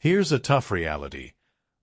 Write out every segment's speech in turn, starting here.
Here's a tough reality.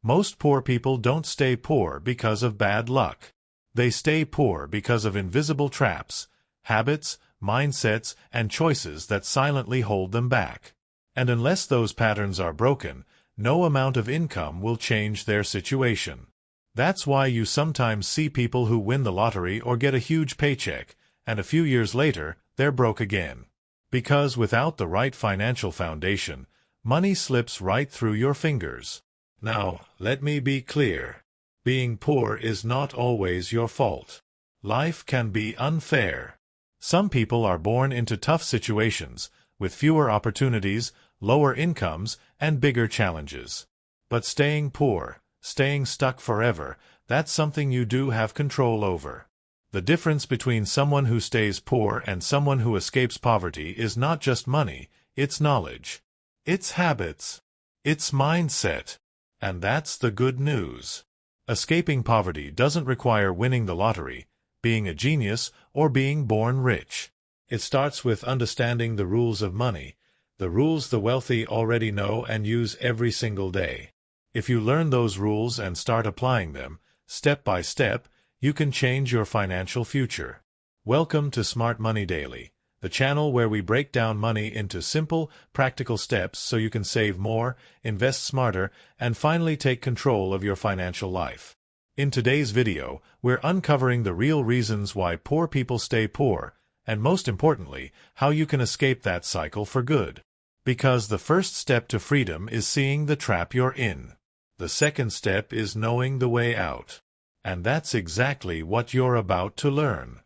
Most poor people don't stay poor because of bad luck. They stay poor because of invisible traps, habits, mindsets, and choices that silently hold them back. And unless those patterns are broken, no amount of income will change their situation. That's why you sometimes see people who win the lottery or get a huge paycheck, and a few years later, they're broke again. Because without the right financial foundation, money slips right through your fingers. Now, let me be clear. Being poor is not always your fault. Life can be unfair. Some people are born into tough situations, with fewer opportunities, lower incomes, and bigger challenges. But staying poor, staying stuck forever, that's something you do have control over. The difference between someone who stays poor and someone who escapes poverty is not just money, it's knowledge. It's habits. It's mindset. And that's the good news. Escaping poverty doesn't require winning the lottery, being a genius, or being born rich. It starts with understanding the rules of money, the rules the wealthy already know and use every single day. If you learn those rules and start applying them, step by step, you can change your financial future. Welcome to Smart Money Daily, the channel where we break down money into simple, practical steps so you can save more, invest smarter, and finally take control of your financial life. In today's video, we're uncovering the real reasons why poor people stay poor, and most importantly, how you can escape that cycle for good. Because the first step to freedom is seeing the trap you're in. The second step is knowing the way out. And that's exactly what you're about to learn.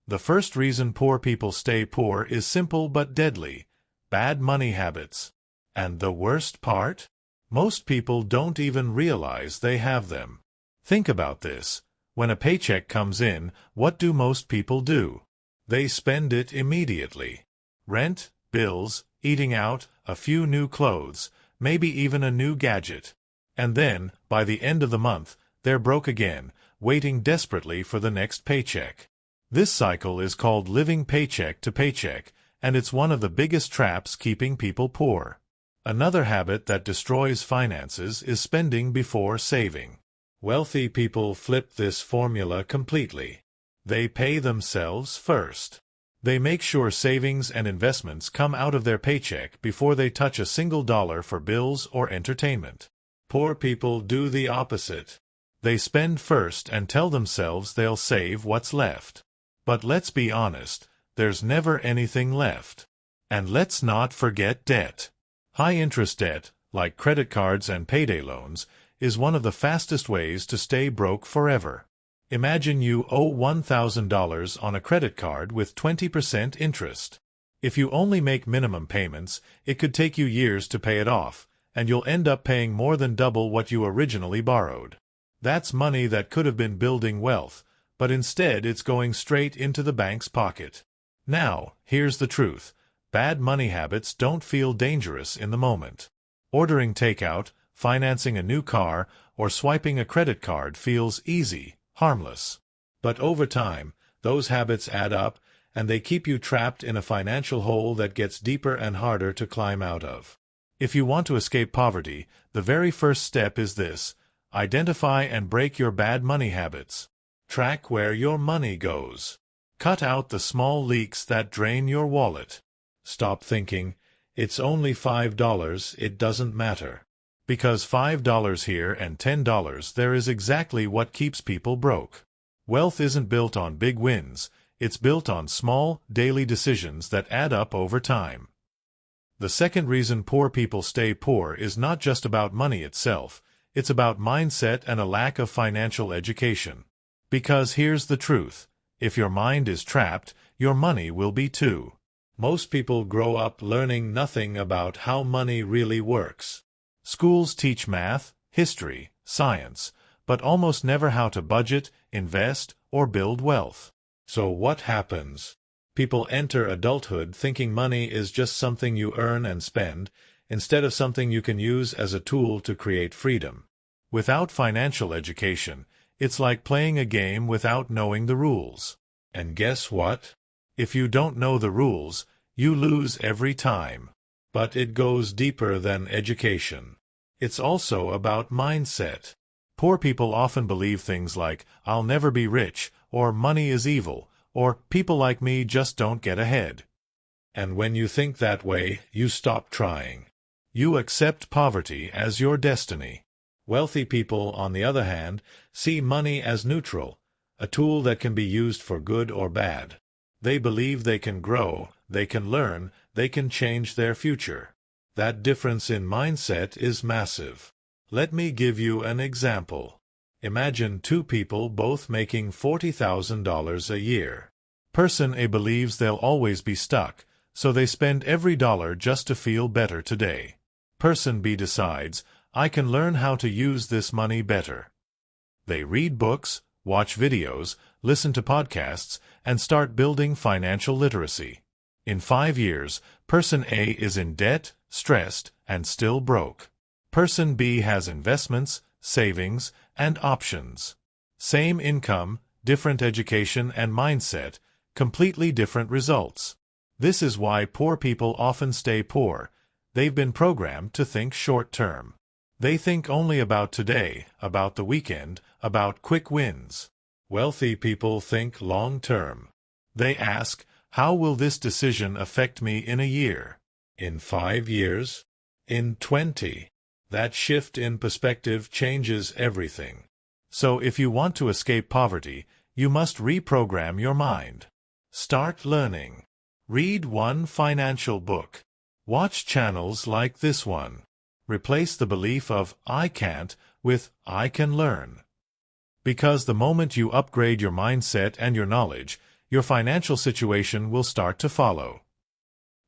The first reason poor people stay poor is simple but deadly: bad money habits. And the worst part? Most people don't even realize they have them. Think about this. When a paycheck comes in, what do most people do? They spend it immediately. Rent, bills, eating out, a few new clothes, maybe even a new gadget. And then, by the end of the month, they're broke again, waiting desperately for the next paycheck. This cycle is called living paycheck to paycheck, and it's one of the biggest traps keeping people poor. Another habit that destroys finances is spending before saving. Wealthy people flip this formula completely. They pay themselves first. They make sure savings and investments come out of their paycheck before they touch a single dollar for bills or entertainment. Poor people do the opposite. They spend first and tell themselves they'll save what's left. But let's be honest, there's never anything left. And let's not forget debt. High-interest debt, like credit cards and payday loans, is one of the fastest ways to stay broke forever. Imagine you owe $1,000 on a credit card with 20% interest. If you only make minimum payments, it could take you years to pay it off, and you'll end up paying more than double what you originally borrowed. That's money that could have been building wealth, but instead it's going straight into the bank's pocket. Now, here's the truth. Bad money habits don't feel dangerous in the moment. Ordering takeout, financing a new car, or swiping a credit card feels easy, harmless. But over time, those habits add up, and they keep you trapped in a financial hole that gets deeper and harder to climb out of. If you want to escape poverty, the very first step is this: identify and break your bad money habits. Track where your money goes. Cut out the small leaks that drain your wallet. Stop thinking, it's only $5, it doesn't matter. Because $5 here and $10 there is exactly what keeps people broke. Wealth isn't built on big wins, it's built on small, daily decisions that add up over time. The second reason poor people stay poor is not just about money itself, it's about mindset and a lack of financial education. Because here's the truth: if your mind is trapped, your money will be too. Most people grow up learning nothing about how money really works. Schools teach math, history, science, but almost never how to budget, invest, or build wealth. So what happens? People enter adulthood thinking money is just something you earn and spend, instead of something you can use as a tool to create freedom. Without financial education, it's like playing a game without knowing the rules. And guess what? If you don't know the rules, you lose every time. But it goes deeper than education. It's also about mindset. Poor people often believe things like, "I'll never be rich," or "money is evil," or "people like me just don't get ahead." And when you think that way, you stop trying. You accept poverty as your destiny. Wealthy people, on the other hand, see money as neutral, a tool that can be used for good or bad. They believe they can grow, they can learn, they can change their future. That difference in mindset is massive. Let me give you an example. Imagine two people both making $40,000 a year. Person A believes they'll always be stuck, so they spend every dollar just to feel better today. Person B decides, "I can learn how to use this money better." They read books, watch videos, listen to podcasts, and start building financial literacy. In 5 years, Person A is in debt, stressed, and still broke. Person B has investments, savings, and options. Same income, different education and mindset, completely different results. This is why poor people often stay poor. They've been programmed to think short-term. They think only about today, about the weekend, about quick wins. Wealthy people think long-term. They ask, "How will this decision affect me in a year? In 5 years? In 20? That shift in perspective changes everything. So if you want to escape poverty, you must reprogram your mind. Start learning. Read one financial book. Watch channels like this one. Replace the belief of "I can't" with "I can learn." Because the moment you upgrade your mindset and your knowledge, your financial situation will start to follow.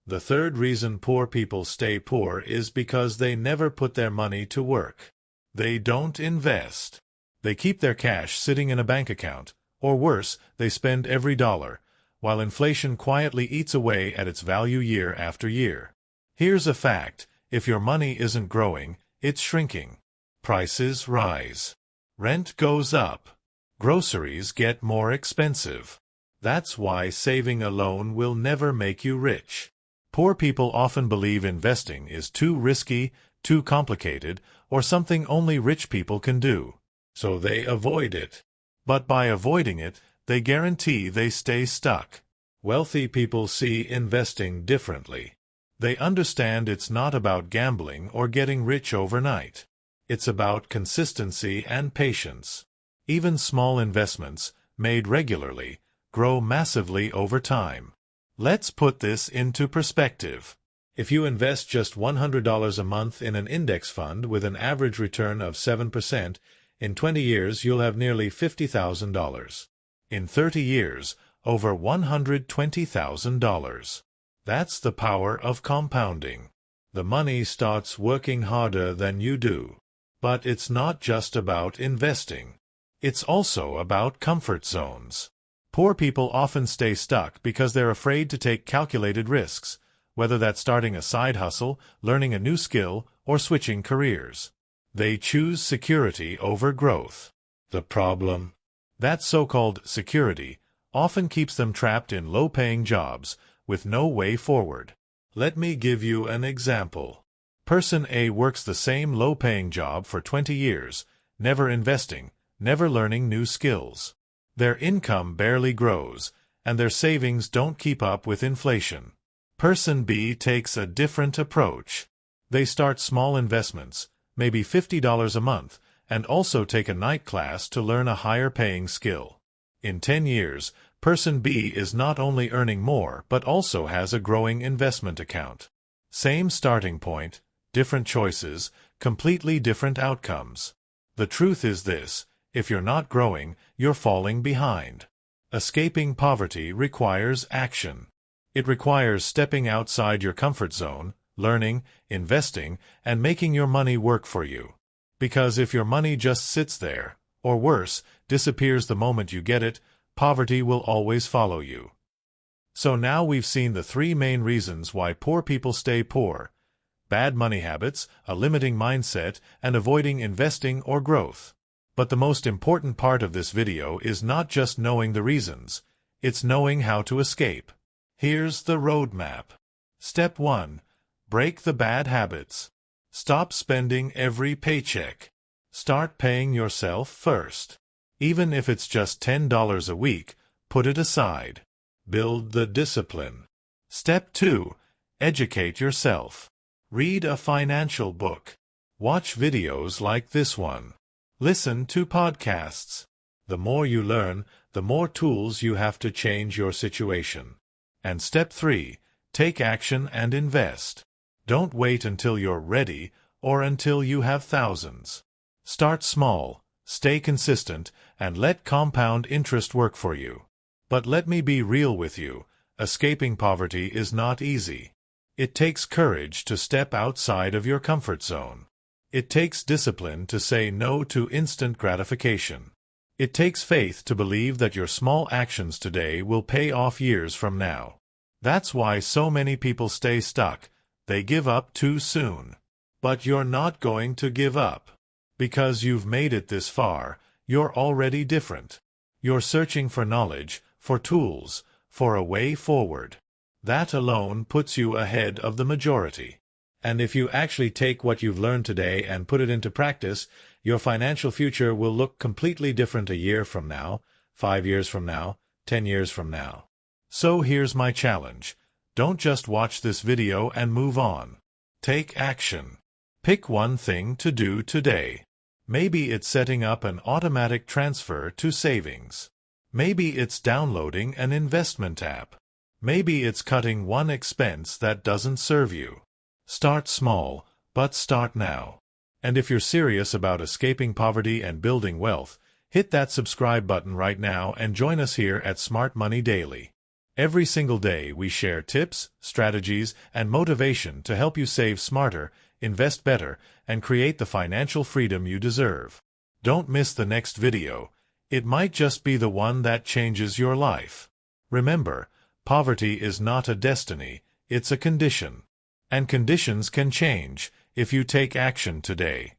The third reason poor people stay poor is because they never put their money to work. They don't invest. They keep their cash sitting in a bank account, or worse, they spend every dollar, while inflation quietly eats away at its value year after year. Here's a fact: if your money isn't growing, it's shrinking. Prices rise. Rent goes up. Groceries get more expensive. That's why saving alone will never make you rich. Poor people often believe investing is too risky, too complicated, or something only rich people can do. So they avoid it. But by avoiding it, they guarantee they stay stuck. Wealthy people see investing differently. They understand it's not about gambling or getting rich overnight. It's about consistency and patience. Even small investments, made regularly, grow massively over time. Let's put this into perspective. If you invest just $100 a month in an index fund with an average return of 7%, in 20 years you'll have nearly $50,000. In 30 years, over $120,000. That's the power of compounding. The money starts working harder than you do. But it's not just about investing. It's also about comfort zones. Poor people often stay stuck because they're afraid to take calculated risks, whether that's starting a side hustle, learning a new skill, or switching careers. They choose security over growth. The problem? That so-called security often keeps them trapped in low-paying jobs with no way forward. Let me give you an example. Person A works the same low-paying job for 20 years, never investing, never learning new skills. Their income barely grows, and their savings don't keep up with inflation. Person B takes a different approach. They start small investments, maybe $50 a month, and also take a night class to learn a higher-paying skill. In 10 years, Person B is not only earning more but also has a growing investment account. Same starting point, different choices, completely different outcomes. The truth is this: if you're not growing, you're falling behind. Escaping poverty requires action. It requires stepping outside your comfort zone, learning, investing, and making your money work for you. Because if your money just sits there, or worse, disappears the moment you get it, poverty will always follow you. So now we've seen the 3 main reasons why poor people stay poor: bad money habits, a limiting mindset, and avoiding investing or growth. But the most important part of this video is not just knowing the reasons, it's knowing how to escape. Here's the roadmap. Step 1. Break the bad habits. Stop spending every paycheck. Start paying yourself first. Even if it's just $10 a week, put it aside. Build the discipline. Step 2. Educate yourself. Read a financial book. Watch videos like this one. Listen to podcasts. The more you learn, the more tools you have to change your situation. And step 3. Take action and invest. Don't wait until you're ready or until you have thousands. Start small, stay consistent, and let compound interest work for you. But let me be real with you. Escaping poverty is not easy. It takes courage to step outside of your comfort zone. It takes discipline to say no to instant gratification. It takes faith to believe that your small actions today will pay off years from now. That's why so many people stay stuck. They give up too soon. But you're not going to give up. Because you've made it this far, you're already different. You're searching for knowledge, for tools, for a way forward. That alone puts you ahead of the majority. And if you actually take what you've learned today and put it into practice, your financial future will look completely different a year from now, 5 years from now, 10 years from now. So here's my challenge. Don't just watch this video and move on. Take action. Pick one thing to do today. Maybe it's setting up an automatic transfer to savings. Maybe it's downloading an investment app. Maybe it's cutting one expense that doesn't serve you. Start small, but start now. And if you're serious about escaping poverty and building wealth, hit that subscribe button right now and join us here at Smart Money Daily. Every single day we share tips, strategies, and motivation to help you save smarter, invest better, and create the financial freedom you deserve. Don't miss the next video. It might just be the one that changes your life. Remember, poverty is not a destiny, it's a condition. And conditions can change if you take action today.